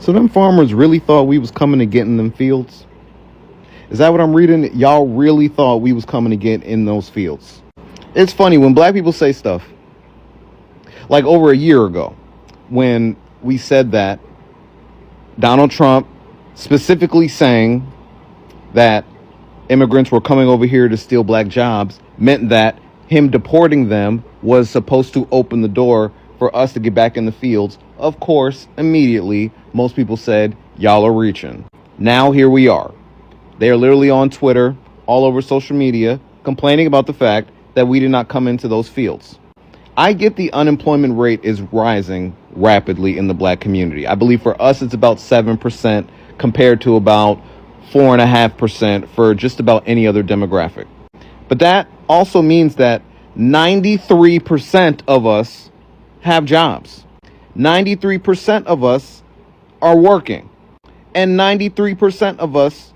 So them farmers really thought we was coming to get in them fields? Is that what I'm reading? Y'all really thought we was coming to get in those fields? It's funny when black people say stuff like over a year ago when we said that Donald Trump specifically saying that immigrants were coming over here to steal black jobs meant that him deporting them was supposed to open the door for us to get back in the fields. Of course, immediately, most people said, y'all are reaching. Now here we are. They are literally on Twitter, all over social media, complaining about the fact that we did not come into those fields. I get the unemployment rate is rising rapidly in the black community. I believe for us it's about 7% compared to about 4.5% for just about any other demographic. But that also means that 93% of us have jobs. 93% of us are working. And 93% of us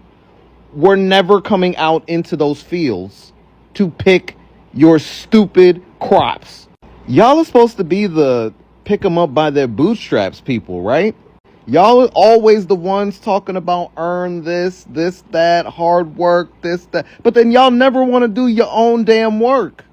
were never coming out into those fields to pick your stupid crops. Y'all are supposed to be the pick them up by their bootstraps people, right? Y'all are always the ones talking about earn this, that, hard work, this, that. But then y'all never want to do your own damn work.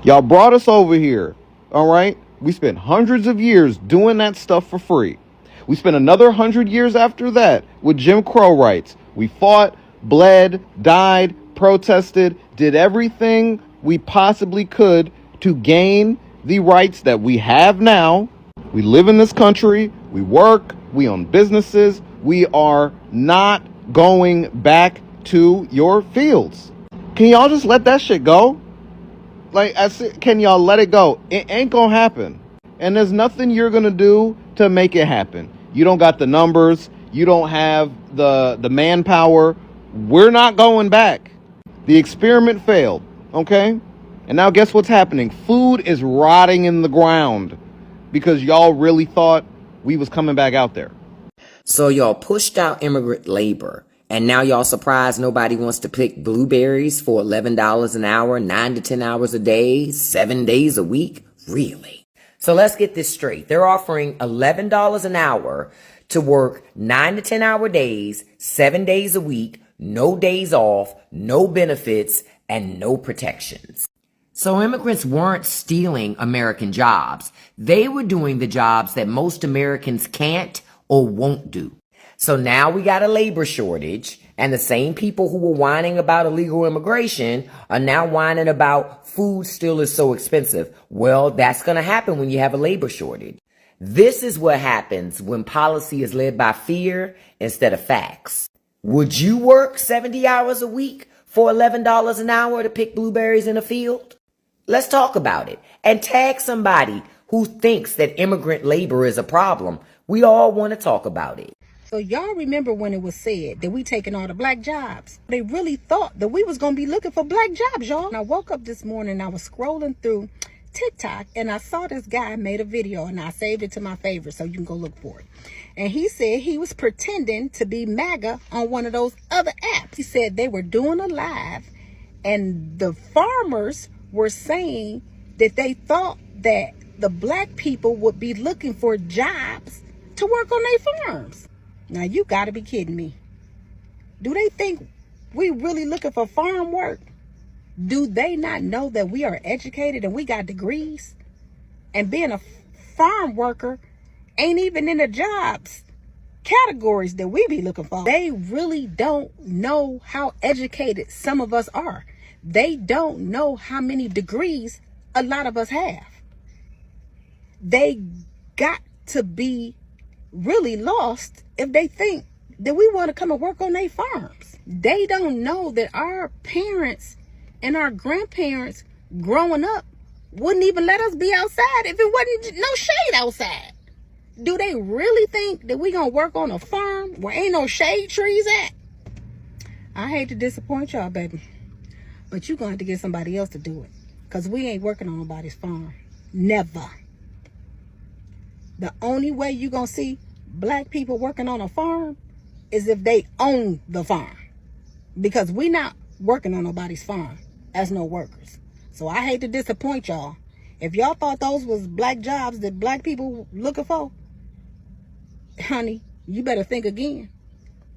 Y'all brought us over here, all right? We spent hundreds of years doing that stuff for free. We spent another 100 years after that with Jim Crow rights. We fought, bled, died, protested, did everything we possibly could to gain the rights that we have now. We live in this country, we work, we own businesses. We are not going back to your fields. Can y'all just let that shit go? Like, can y'all let it go? It ain't gonna happen. And there's nothing you're gonna do to make it happen. You don't got the numbers. You don't have the manpower. We're not going back. The experiment failed, okay? And now guess what's happening? Food is rotting in the ground because y'all really thought we was coming back out there. So y'all pushed out immigrant labor, and now y'all surprised nobody wants to pick blueberries for $11 an hour, 9 to 10 hours a day, 7 days a week? Really? So let's get this straight. They're offering $11 an hour to work 9 to 10 hour days, 7 days a week, no days off, no benefits, and no protections. So immigrants weren't stealing American jobs. They were doing the jobs that most Americans can't or won't do. So now we got a labor shortage, and the same people who were whining about illegal immigration are now whining about food still is so expensive. Well, that's going to happen when you have a labor shortage. This is what happens when policy is led by fear instead of facts. Would you work 70 hours a week for $11 an hour to pick blueberries in a field? Let's talk about it and tag somebody who thinks that immigrant labor is a problem. We all want to talk about it. So y'all remember when it was said that we taking all the black jobs? They really thought that we was going to be looking for black jobs, y'all. And I woke up this morning, I was scrolling through TikTok, and I saw this guy made a video, and I saved it to my favorite so you can go look for it. And he said he was pretending to be MAGA on one of those other apps. He said they were doing a live, and the farmers were saying that they thought that the black people would be looking for jobs to work on their farms. Now, you got to be kidding me. Do they think we really looking for farm work? Do they not know that we are educated and we got degrees? And being a farm worker ain't even in the jobs categories that we be looking for. They really don't know how educated some of us are. They don't know how many degrees a lot of us have. They got to be really lost if they think that we want to come and work on their farms. They don't know that our parents and our grandparents growing up wouldn't even let us be outside if it wasn't no shade outside. Do they really think that we gonna work on a farm where ain't no shade trees at? I hate to disappoint y'all, baby, but you're gonna have to get somebody else to do it, because we ain't working on nobody's farm. Never. The only way you're gonna see black people working on a farm is if they own the farm, because we not working on nobody's farm as no workers. So I hate to disappoint y'all. If y'all thought those was black jobs that black people looking for, honey, you better think again.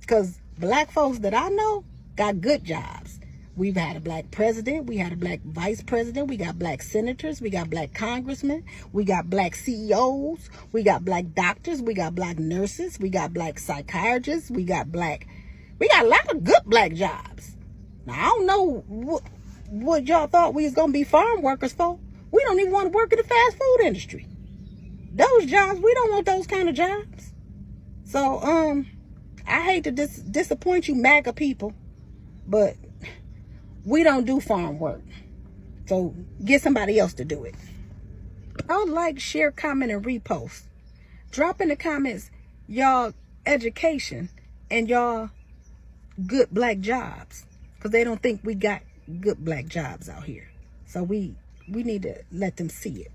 Because black folks that I know got good jobs. We've had a black president. We had a black vice president. We got black senators. We got black congressmen. We got black CEOs. We got black doctors. We got black nurses. We got black psychiatrists. We got a lot of good black jobs. Now, I don't know what y'all thought we was going to be farm workers for. We don't even want to work in the fast food industry. Those jobs, we don't want those kind of jobs. So, I hate to disappoint you MAGA people, but we don't do farm work. So get somebody else to do it. I would like, share, comment, and repost. Drop in the comments y'all education and y'all good black jobs. Because they don't think we got good black jobs out here. So we need to let them see it.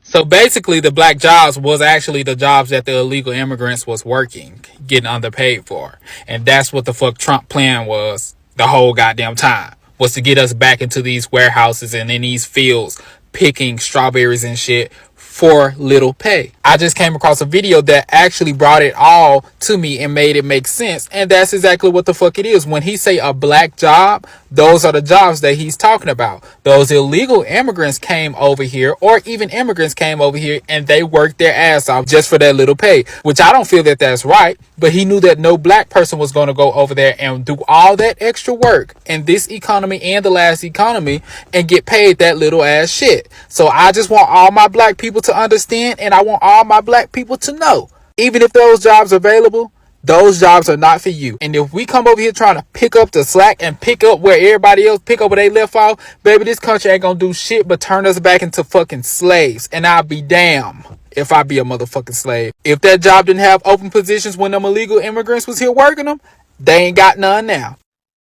So basically, the black jobs was actually the jobs that the illegal immigrants was working, getting underpaid for. And that's what the fuck Trump plan was the whole goddamn time, was to get us back into these warehouses and in these fields picking strawberries and shit for little pay. I just came across a video that actually brought it all to me and made it make sense. And that's exactly what the fuck it is. When he say a black job, those are the jobs that he's talking about. Those illegal immigrants came over here, or even immigrants came over here, and they worked their ass off just for that little pay, which I don't feel that that's right. But he knew that no black person was going to go over there and do all that extra work in this economy and the last economy and get paid that little ass shit. So I just want all my black people to understand, and I want all my black people to know, even if those jobs are available, those jobs are not for you. And if we come over here trying to pick up the slack and pick up where everybody else pick up where they left off, baby, this country ain't gonna do shit but turn us back into fucking slaves. And I'll be damned if I be a motherfucking slave. If that job didn't have open positions when them illegal immigrants was here working them, they ain't got none now.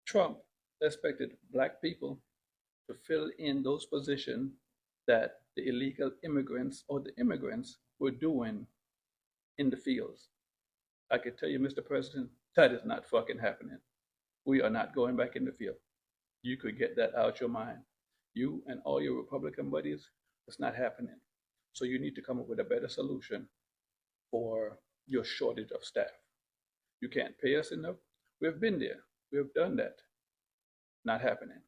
Trump expected black people to fill in those positions that the illegal immigrants or the immigrants were doing in the fields. I can tell you, Mr. President, that is not fucking happening. We are not going back in the field. You could get that out your mind. You and all your Republican buddies, it's not happening. So you need to come up with a better solution for your shortage of staff. You can't pay us enough. We've been there. We've done that. Not happening.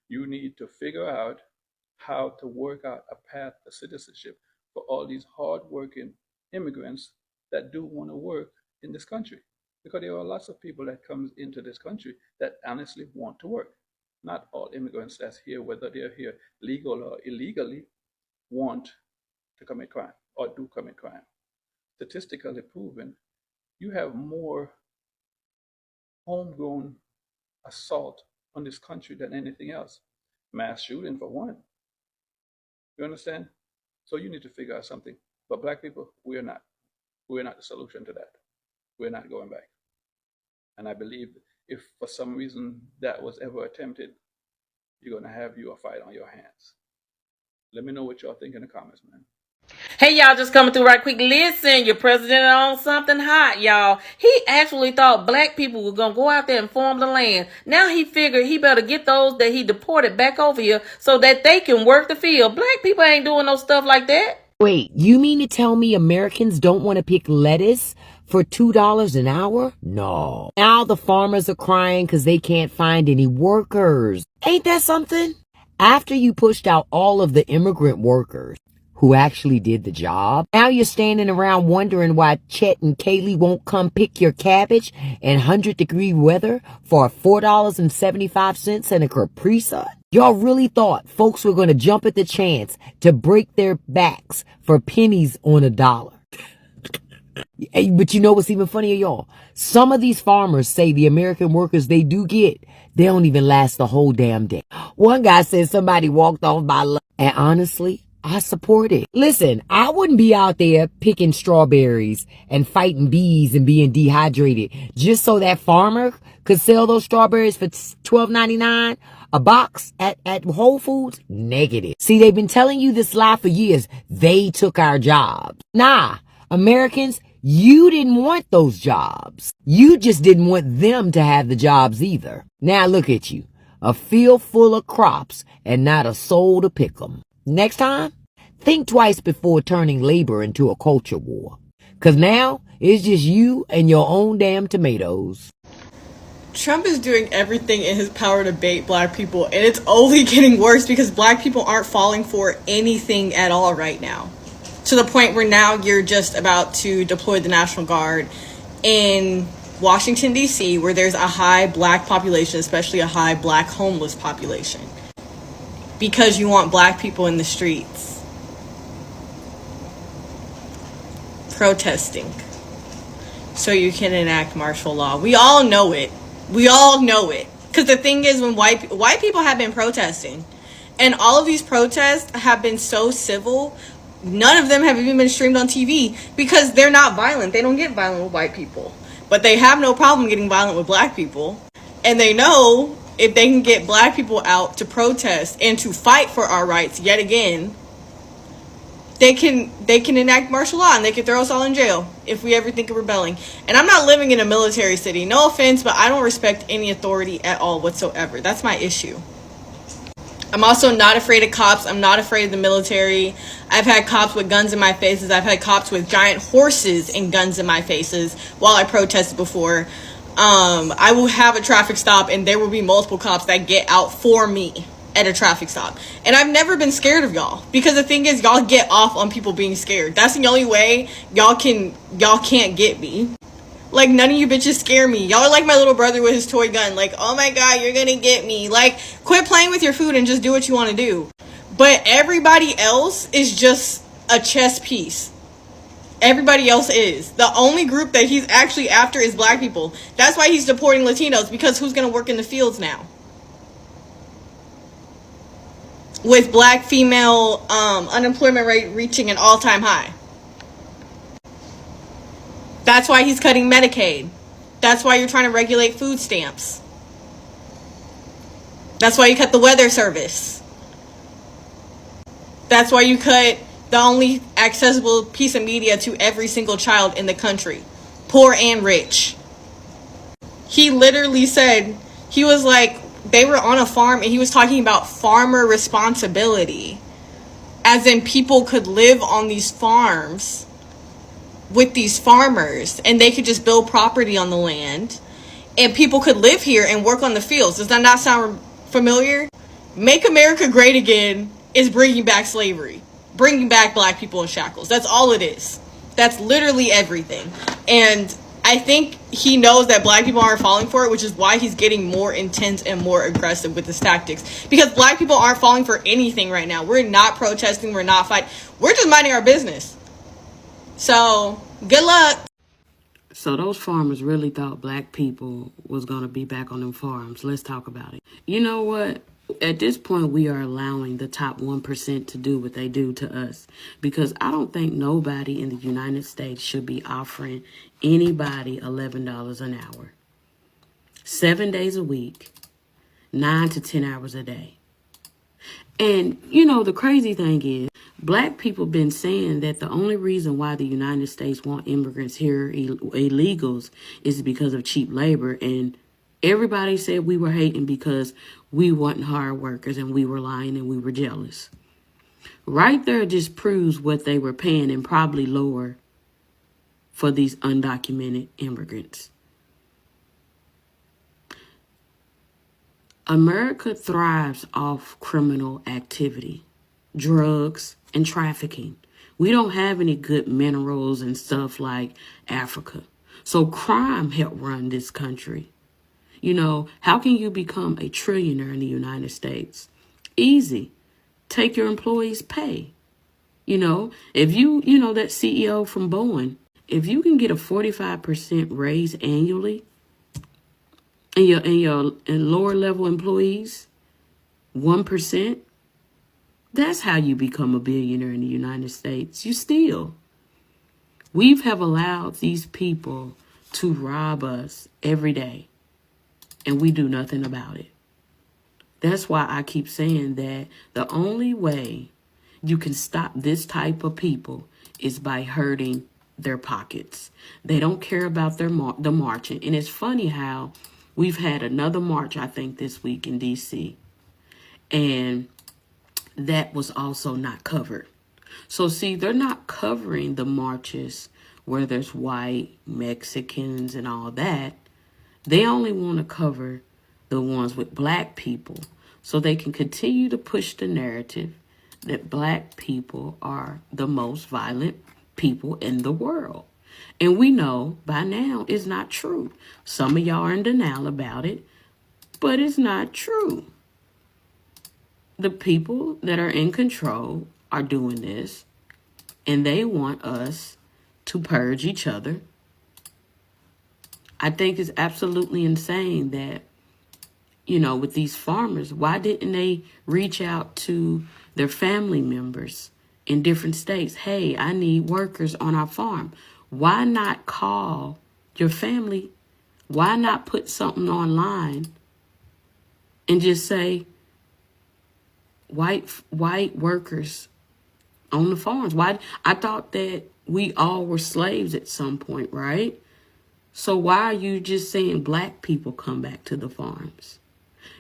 You need to figure out how to work out a path to citizenship for all these hardworking immigrants that do want to work in this country. Because there are lots of people that comes into this country that honestly want to work. Not all immigrants that's here, whether they're here legal or illegally, want to commit crime or do commit crime. Statistically proven, you have more homegrown assault on this country than anything else. Mass shooting for one. You understand? So you need to figure out something. But black people, we're not. We're not the solution to that. We're not going back. And I believe if for some reason that was ever attempted, you're going to have a fight on your hands. Let me know what y'all think in the comments, man. Hey, y'all, just coming through right quick. Listen, your president on something hot, y'all. He actually thought black people were going to go out there and farm the land. Now he figured he better get those that he deported back over here so that they can work the field. Black people ain't doing no stuff like that. Wait, you mean to tell me Americans don't want to pick lettuce for $2 an hour? No. Now the farmers are crying because they can't find any workers. Ain't that something? After you pushed out all of the immigrant workers who actually did the job, now you're standing around wondering why Chet and Kaylee won't come pick your cabbage in 100-degree weather for $4.75 and a Capri Sun? Y'all really thought folks were going to jump at the chance to break their backs for pennies on a dollar. But you know what's even funnier, y'all? Some of these farmers say the American workers they do get, they don't even last the whole damn day. One guy said somebody walked off by lunch, and honestly, I support it. Listen, I wouldn't be out there picking strawberries and fighting bees and being dehydrated just so that farmer could sell those strawberries for $12.99 a box at Whole Foods. Negative. See, they've been telling you this lie for years. They took our jobs. Nah, Americans, you didn't want those jobs. You just didn't want them to have the jobs either. Now look at you, a field full of crops and not a soul to pick them. Next time, think twice before turning labor into a culture war. Because now It's just you and your own damn tomatoes. Trump is doing everything in his power to bait black people, and it's only getting worse because black people aren't falling for anything at all right now. To the point where now you're just about to deploy the National Guard in Washington, D.C., where there's a high black population, especially a high black homeless population, because you want black people in the streets protesting so you can enact martial law. We all know it. We all know it. Because the thing is, when white people have been protesting, and all of these protests have been so civil, none of them have even been streamed on TV because they're not violent. They don't get violent with white people. But they have no problem getting violent with black people. And they know if they can get black people out to protest and to fight for our rights yet again, they can enact martial law and they can throw us all in jail if we ever think of rebelling. And I'm not living in a military city. No offense, but I don't respect any authority at all whatsoever. That's my issue. I'm also not afraid of cops. I'm not afraid of the military. I've had cops with guns in my faces. I've had cops with giant horses and guns in my faces while I protested before. I will have a traffic stop and there will be multiple cops that get out for me at a traffic stop. And I've never been scared of y'all, because the thing is, y'all get off on people being scared. That's the only way y'all can't get me. Like, none of you bitches scare me. Y'all are like my little brother with his toy gun. Like, oh my god, you're gonna get me. Like, quit playing with your food and just do what you want to do. But everybody else is just a chess piece. Everybody else is. The only group that he's actually after is black people. That's why he's deporting Latinos, because who's gonna work in the fields now? With black female unemployment rate reaching an all-time high. That's why he's cutting Medicaid. That's why you're trying to regulate food stamps. That's why you cut the weather service. That's why you cut the only accessible piece of media to every single child in the country, poor and rich. He literally said, he was like, they were on a farm and he was talking about farmer responsibility, as in people could live on these farms with these farmers and they could just build property on the land and people could live here and work on the fields. Does that not sound familiar? Make America Great Again is bringing back slavery, bringing back black people in shackles. That's all it is. That's literally everything. And I think he knows that black people aren't falling for it, which is why he's getting more intense and more aggressive with his tactics. Because black people aren't falling for anything right now. We're not protesting. We're not fighting. We're just minding our business. So, good luck. So those farmers really thought black people was going to be back on them farms. Let's talk about it. You know what? At this point, we are allowing the top 1% to do what they do to us, because I don't think nobody in the United States should be offering anybody $11 an hour, 7 days a week, 9 to 10 hours a day. And, you know, the crazy thing is, black people been saying that the only reason why the United States want immigrants here, illegals, is because of cheap labor. And everybody said we were hating because we wasn't hard workers and we were lying and we were jealous. Right there just proves what they were paying, and probably lower, for these undocumented immigrants. America thrives off criminal activity, drugs, and trafficking. We don't have any good minerals and stuff like Africa. So crime helped run this country. You know, how can you become a trillionaire in the United States? Easy. Take your employees' pay. You know, if you know, that CEO from Boeing, if you can get a 45% raise annually, and your lower level employees, 1%, that's how you become a billionaire in the United States. You steal. We have allowed these people to rob us every day, and we do nothing about it. That's why I keep saying that the only way you can stop this type of people is by hurting their pockets. They don't care about the marching. And it's funny how we've had another march, I think, this week in D.C., and that was also not covered. So, see, they're not covering the marches where there's white, Mexicans, and all that. They only want to cover the ones with black people so they can continue to push the narrative that black people are the most violent people in the world. And we know by now it's not true. Some of y'all are in denial about it, but it's not true. The people that are in control are doing this, and they want us to purge each other. I think it's absolutely insane that, with these farmers, why didn't they reach out to their family members in different states? Hey, I need workers on our farm. Why not call your family? Why not put something online and just say white workers on the farms? Why? I thought that we all were slaves at some point, right? So why are you just saying black people come back to the farms?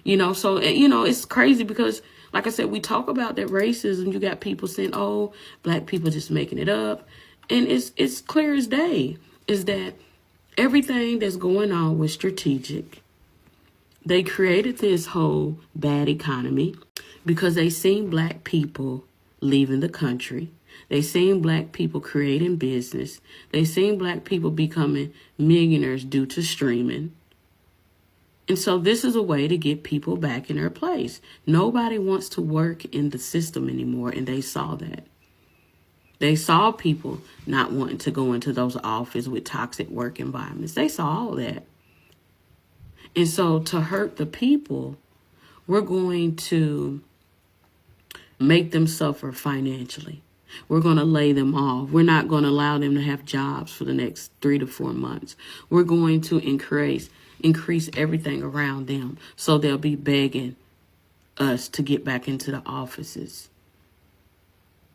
It's crazy because, like I said, we talk about that racism. You got people saying, oh, black people just making it up. And it's clear as day is that everything that's going on was strategic. They created this whole bad economy because they seen black people leaving the country. They seen black people creating business. They seen black people becoming millionaires due to streaming. And so this is a way to get people back in their place. Nobody wants to work in the system anymore, and they saw that. They saw people not wanting to go into those offices with toxic work environments. They saw all that. And so to hurt the people, we're going to make them suffer financially. We're going to lay them off. We're not going to allow them to have jobs for the next 3 to 4 months. We're going to increase everything around them so they'll be begging us to get back into the offices.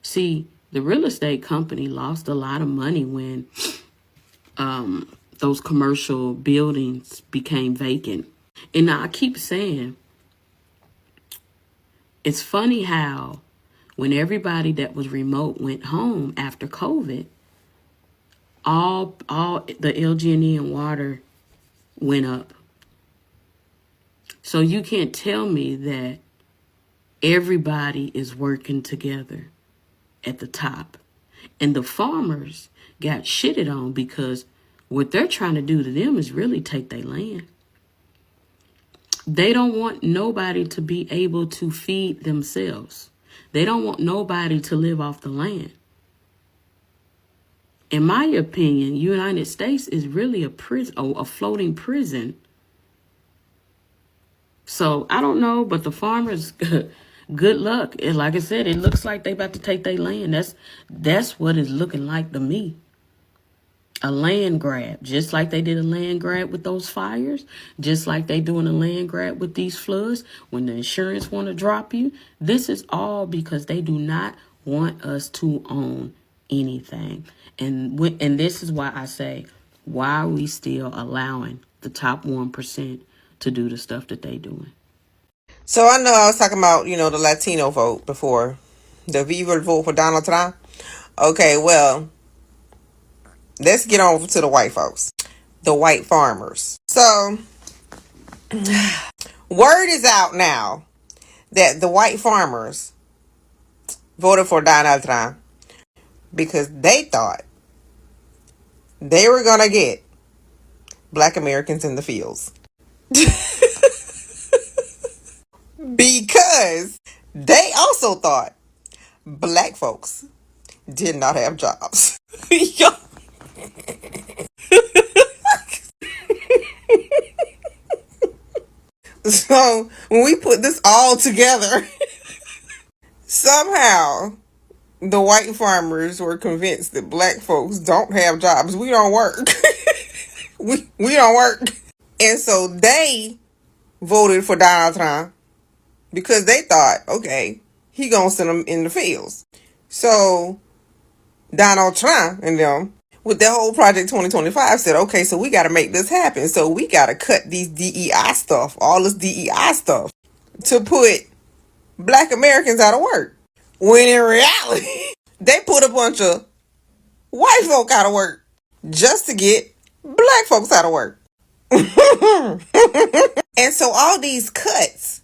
See, the real estate company lost a lot of money when those commercial buildings became vacant. And now I keep saying, it's funny how when everybody that was remote went home after COVID, all the LG&E and water went up. So you can't tell me that everybody is working together at the top. And the farmers got shitted on because what they're trying to do to them is really take their land. They don't want nobody to be able to feed themselves. They don't want nobody to live off the land. In my opinion, United States is really a prison, a floating prison. So I don't know, but the farmers, good luck. And like I said, it looks like they about to take their land. That's what it's looking like to me. A land grab, just like they did a land grab with those fires, just like they doing a land grab with these floods. When the insurance want to drop you, this is all because they do not want us to own anything. And this is why I say, why are we still allowing the top 1% to do the stuff that they doing? So I know I was talking about, the Latino vote before, the Viva vote for Donald Trump. Okay, well, let's get on to the white folks, the white farmers. So, word is out now that the white farmers voted for Donald Trump because they thought they were going to get black Americans in the fields. Because they also thought black folks did not have jobs. So when we put this all together, somehow the white farmers were convinced that black folks don't have jobs. We don't work. we don't work. And so they voted for Donald Trump because they thought, okay, he gonna send them in the fields. So Donald Trump and them, with the whole Project 2025, said, okay, so we got to make this happen. So we got to cut these DEI stuff, all this DEI stuff, to put black Americans out of work. When in reality, they put a bunch of white folk out of work. just to get black folks out of work. And so all these cuts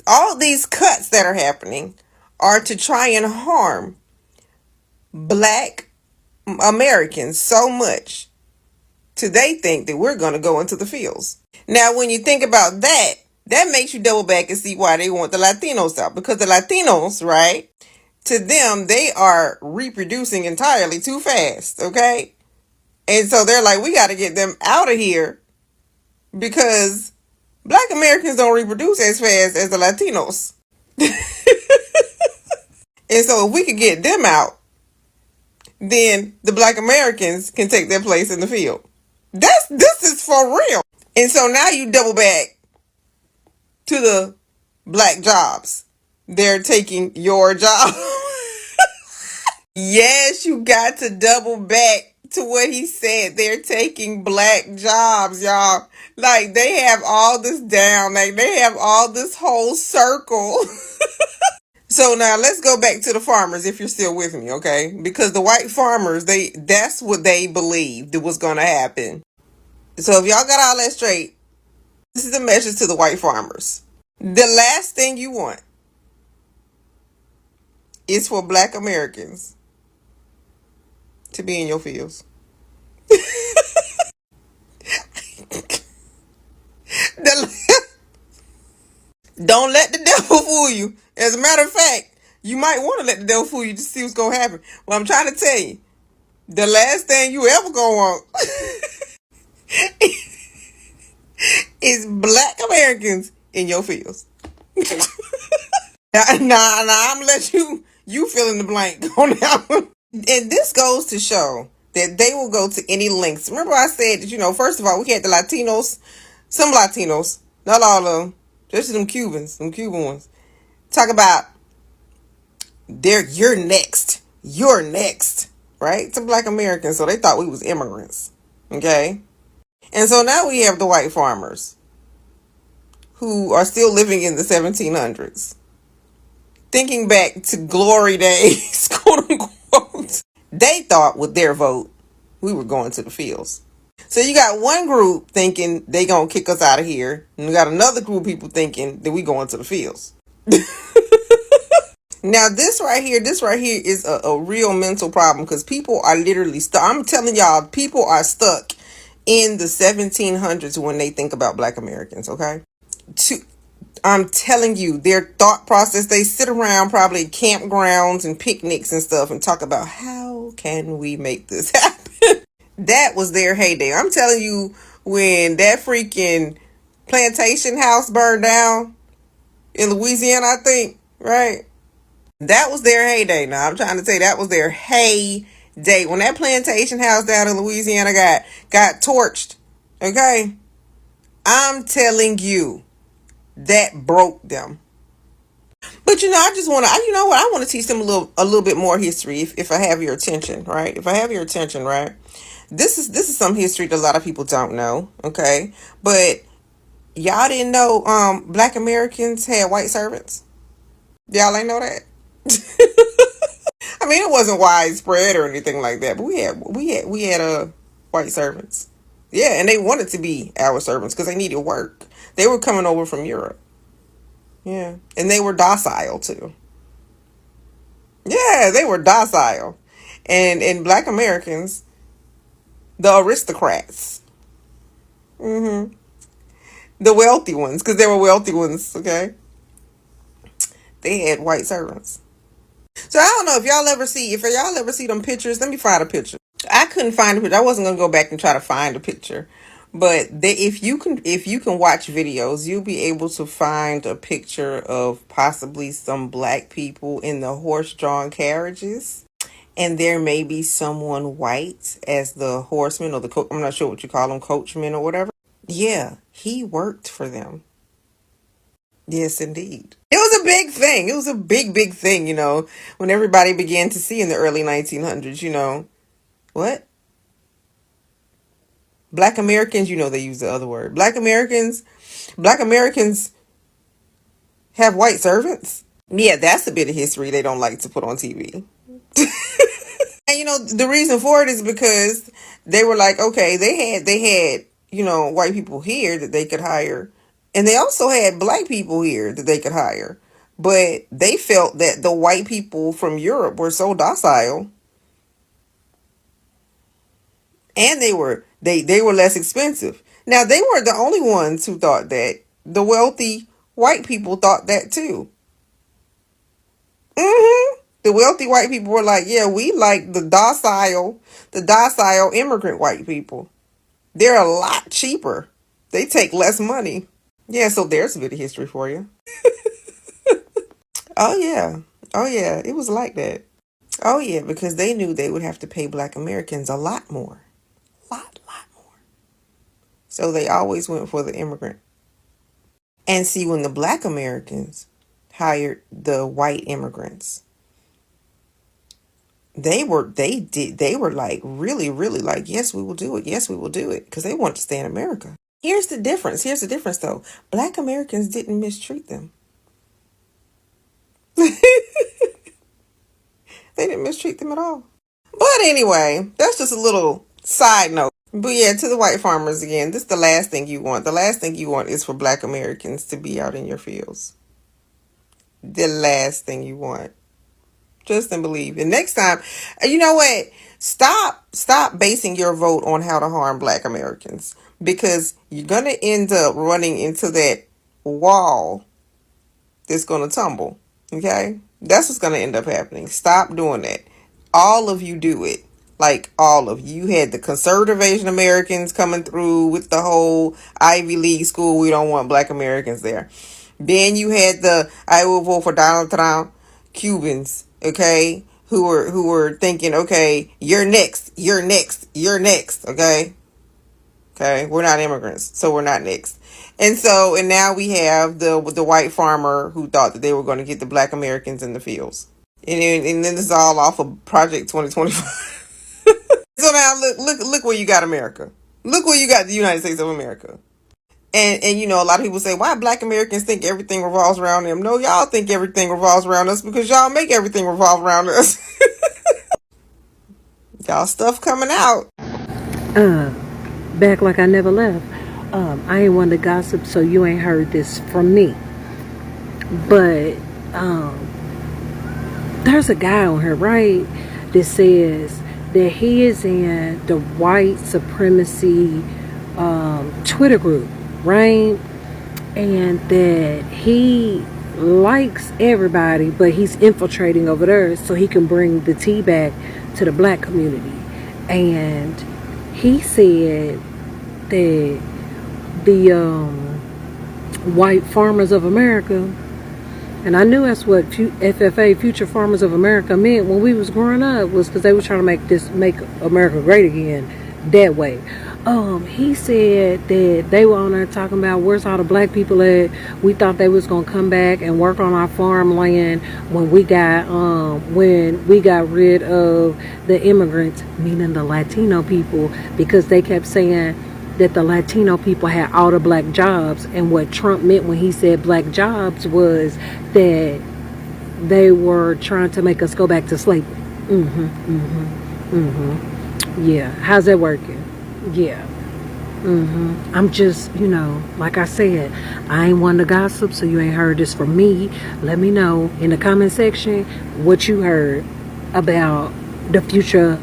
that are happening are to try and harm black Americans so much till they think that we're going to go into the fields. Now, when you think about that, that makes you double back and see why they want the Latinos out. Because the Latinos, right, to them, they are reproducing entirely too fast, okay? And so they're like, we got to get them out of here because black Americans don't reproduce as fast as the Latinos. And so if we could get them out, then the black Americans can take their place in the field. This is for real. And so now you double back to the black jobs. They're taking your job. Yes, you got to double back to what he said. They're taking black jobs, y'all. Like, they have all this down. Like, they have all this whole circle. So now let's go back to the farmers if you're still with me, okay? Because the white farmers, that's what they believed was going to happen. So if y'all got all that straight, this is a message to the white farmers. The last thing you want is for black Americans to be in your fields. Don't let the devil fool you. As a matter of fact, you might want to let the devil fool you to see what's going to happen. Well, I'm trying to tell you, the last thing you ever going to want is black Americans in your fields. Now, I'm going to let you fill in the blank on that one. And this goes to show that they will go to any lengths. Remember I said that, first of all, we had the Latinos, some Latinos, not all of them, just them Cuban ones, talk about you're next, right? To black Americans. So they thought we was immigrants, okay? And so now we have the white farmers who are still living in the 1700s, thinking back to glory days, quote unquote. They thought with their vote, we were going to the fields. So you got one group thinking they gonna kick us out of here, and you got another group of people thinking that we going to the fields. Now this right here is a real mental problem because people are literally stuck. I'm telling y'all, people are stuck in the 1700s when they think about black Americans, okay? I'm telling you, their thought process, they sit around probably campgrounds and picnics and stuff and talk about how can we make this happen? That was their heyday. I'm telling you, when that freaking plantation house burned down in Louisiana, I think, right? That was their heyday. Now, I'm trying to tell you, that was their heyday. When that plantation house down in Louisiana got torched, okay? I'm telling you, that broke them. But I just want to, I want to teach them a little bit more history if I have your attention, right? If I have your attention, right? This is some history that a lot of people don't know, okay? But y'all didn't know black Americans had white servants? Y'all ain't know that? I mean, it wasn't widespread or anything like that, but we had white servants. Yeah, and they wanted to be our servants because they needed work. They were coming over from Europe. Yeah, and they were docile too. Yeah, they were docile. And black Americans, the aristocrats, the wealthy ones, because there were wealthy ones, okay? They had white servants. So I don't know if y'all ever see them pictures. Let me find a picture. I couldn't find a picture. I wasn't gonna go back and try to find a picture, but if you can watch videos, you'll be able to find a picture of possibly some black people in the horse-drawn carriages, and there may be someone white as the horseman or the I'm not sure what you call them, coachman or whatever. Yeah, he worked for them. Yes, indeed. It was a big thing. It was a big thing, when everybody began to see in the early 1900s, what? Black Americans, they use the other word. Black Americans have white servants. Yeah, that's a bit of history they don't like to put on TV. And the reason for it is because they were like, okay, they had white people here that they could hire, and they also had black people here that they could hire, but they felt that the white people from Europe were so docile, and they were less expensive. Now, they weren't the only ones who thought that. The wealthy white people thought that too. The wealthy white people were like, yeah, we like the docile immigrant white people. They're a lot cheaper. They take less money. Yeah, so there's a bit of history for you. Oh yeah. Oh yeah, it was like that. Oh yeah, because they knew they would have to pay black Americans a lot more. Lot more. So they always went for the immigrant. And see, when the black Americans hired the white immigrants, they were like really like, yes, we will do it. Yes, we will do it, because they want to stay in America. Here's the difference. Here's the difference though. Black Americans didn't mistreat them. They didn't mistreat them at all. But anyway, that's just a little side note. But yeah, to the white farmers again, this is the last thing you want. The last thing you want is for black Americans to be out in your fields. The last thing you want. Trust and believe. And next time, you know what? Stop basing your vote on how to harm black Americans, because you're going to end up running into that wall that's going to tumble. Okay? That's what's going to end up happening. Stop doing that. All of you do it. Like, all of you. You had the conservative Asian Americans coming through with the whole Ivy League school. We don't want black Americans there. Then you had the I will vote for Donald Trump Cubans, okay, who were thinking, okay, you're next, okay? Okay, we're not immigrants, so we're not next. And now we have the white farmer who thought that they were going to get the black Americans in the fields. And then this is all off of Project 2025. So now look where you got America. Look where you got the United States of America. And a lot of people say, why black Americans think everything revolves around them? No, y'all think everything revolves around us because y'all make everything revolve around us. Y'all stuff coming out. Back like I never left. I ain't one to gossip, so you ain't heard this from me. But there's a guy on here, right, that says that he is in the white supremacy Twitter group, right? And that he likes everybody, but he's infiltrating over there so he can bring the tea back to the black community. And he said that the white farmers of America, and I knew that's what FFA, Future Farmers of America, meant when we was growing up, was because they were trying to make America great again that way. He said that they were on there talking about where's all the black people at. We thought they was gonna come back and work on our farmland when we got rid of the immigrants, meaning the Latino people, because they kept saying that the Latino people had all the black jobs, and what Trump meant when he said black jobs was that they were trying to make us go back to slavery. Yeah, how's that working? Yeah. I'm just, like I said, I ain't one to gossip, so you ain't heard this from me. Let me know in the comment section what you heard about the future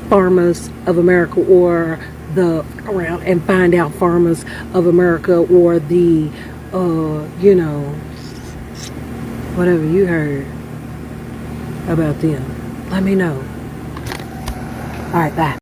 farmers of America, or around and find out farmers of America, or the whatever you heard about them. Let me know. All right, bye.